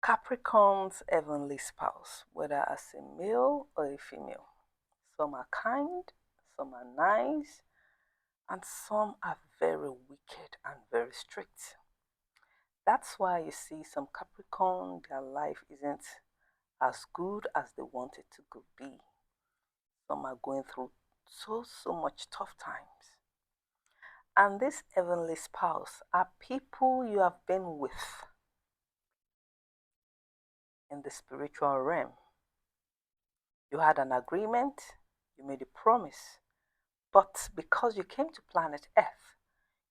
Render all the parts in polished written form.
Capricorn's heavenly spouse, whether as a male or a female. Some are kind, some are nice, and some are very wicked and very strict. That's why you see some Capricorn, their life isn't as good as they want it to be. Some are going through so much tough times. And this heavenly spouse are people you have been with in the spiritual realm. You had an agreement, you made a promise, but because you came to planet Earth,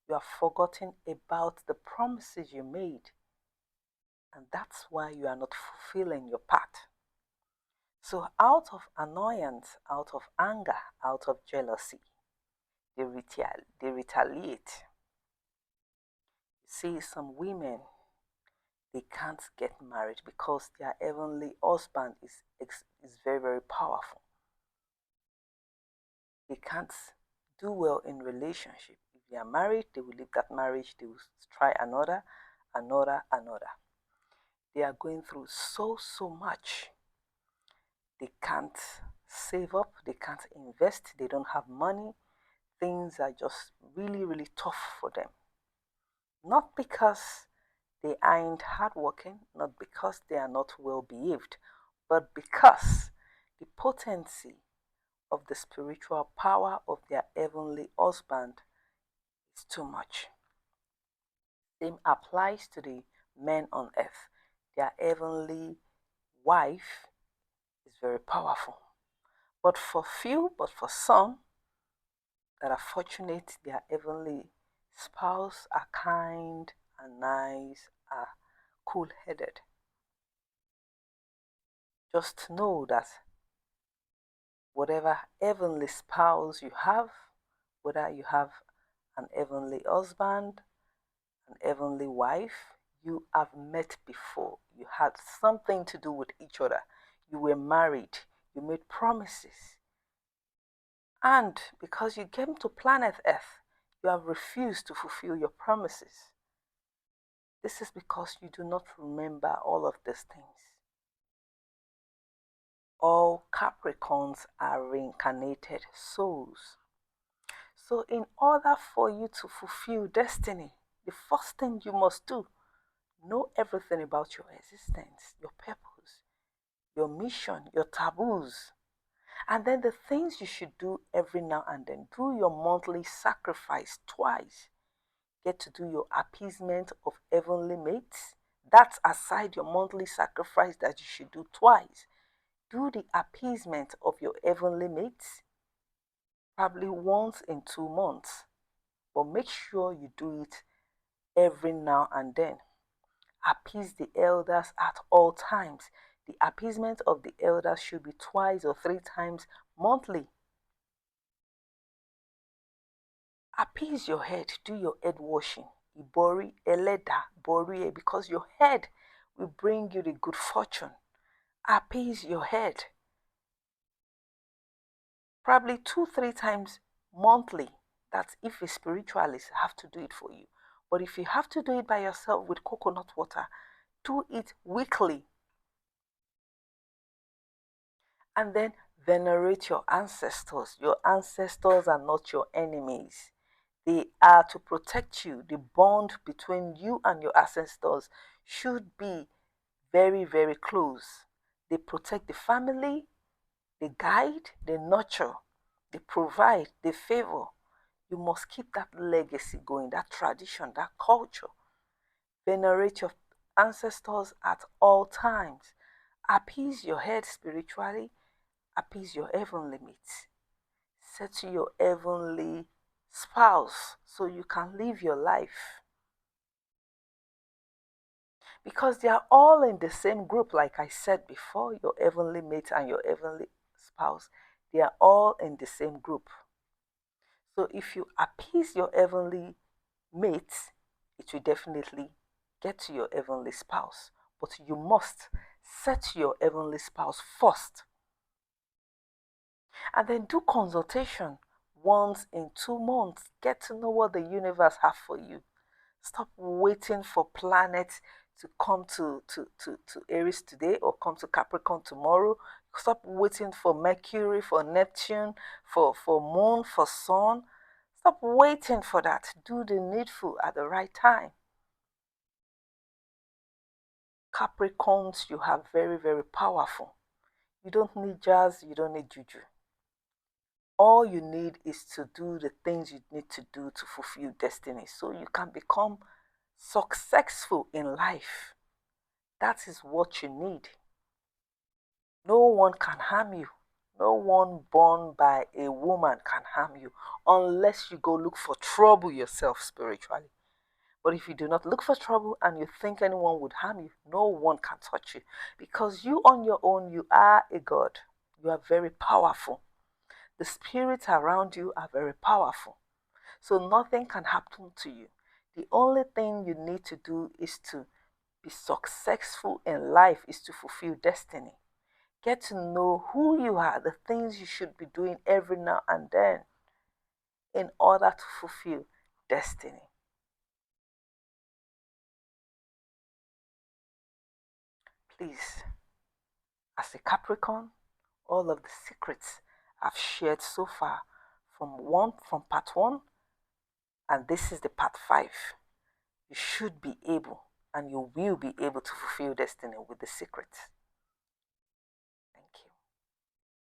you have forgotten about the promises you made, and that's why you are not fulfilling your part. So, out of annoyance, out of anger, out of jealousy, they retaliate. You see, some women, they can't get married because their heavenly husband is very powerful. They can't do well in relationship. If they are married, they will leave that marriage, they will try another. They are going through so much. They can't save up, they can't invest, they don't have money. Things are just really tough for them. Not because they aren't hardworking, not because they are not well behaved, but because the potency of the spiritual power of their heavenly husband is too much. Same applies to the men on earth. Their heavenly wife is very powerful. But for some that are fortunate, their heavenly spouse are kind and nice, are cool headed. Just know that whatever heavenly spouse you have, whether you have an heavenly husband, an heavenly wife, you have met before. You had something to do with each other. You were married. You made promises. And because you came to planet Earth, you have refused to fulfill your promises. This is because you do not remember all of these things. All Capricorns are reincarnated souls. So, in order for you to fulfill destiny, the first thing you must do, know everything about your existence, your purpose, your mission, your taboos, and then the things you should do every now and then. Do your monthly sacrifice twice. Get to do your appeasement of heavenly mates. That's aside your monthly sacrifice that you should do twice. Do the appeasement of your heavenly mates probably once in 2 months, but make sure you do it every now and then. Appease the elders at all times. The appeasement of the elders should be twice or 3 times monthly. Appease your head, do your head washing. Ibori, eleda, borie, because your head will bring you the good fortune. Appease your head. Probably 2, 3 times monthly. That's if a spiritualist have to do it for you. But if you have to do it by yourself with coconut water, do it weekly. And then venerate your ancestors. Your ancestors are not your enemies. They are to protect you. The bond between you and your ancestors should be very close. They protect the family, they guide, they nurture, they provide, they favor. You must keep that legacy going, that tradition, that culture. Venerate your ancestors at all times. Appease your head spiritually, appease your heavenly mates. Settle your heavenly spouse so you can live your life. Because they are all in the same group, like I said before, your heavenly mate and your heavenly spouse, they are all in the same group. So if you appease your heavenly mate, it will definitely get to your heavenly spouse. But you must set your heavenly spouse first. And then do consultation once in 2 months. Get to know what the universe has for you. Stop waiting for planets to come to Aries today or come to Capricorn tomorrow. Stop waiting for Mercury, for Neptune, for Moon, for Sun. Stop waiting for that. Do the needful at the right time. Capricorns, you are very, very powerful. You don't need jazz, you don't need juju. All you need is to do the things you need to do to fulfill destiny so you can become successful in life. That is what you need. No one can harm you. No one born by a woman can harm you unless you go look for trouble yourself spiritually. But if you do not look for trouble and you think anyone would harm you, no one can touch you because you on your own, you are a god. You are very powerful. The spirits around you are very powerful. So nothing can happen to you. The only thing you need to do is to be successful in life, is to fulfill destiny. Get to know who you are, the things you should be doing every now and then in order to fulfill destiny. Please, as a Capricorn, all of the secrets I've shared so far from part 1, and this is the part 5. You should be able and you will be able to fulfill destiny with the secrets.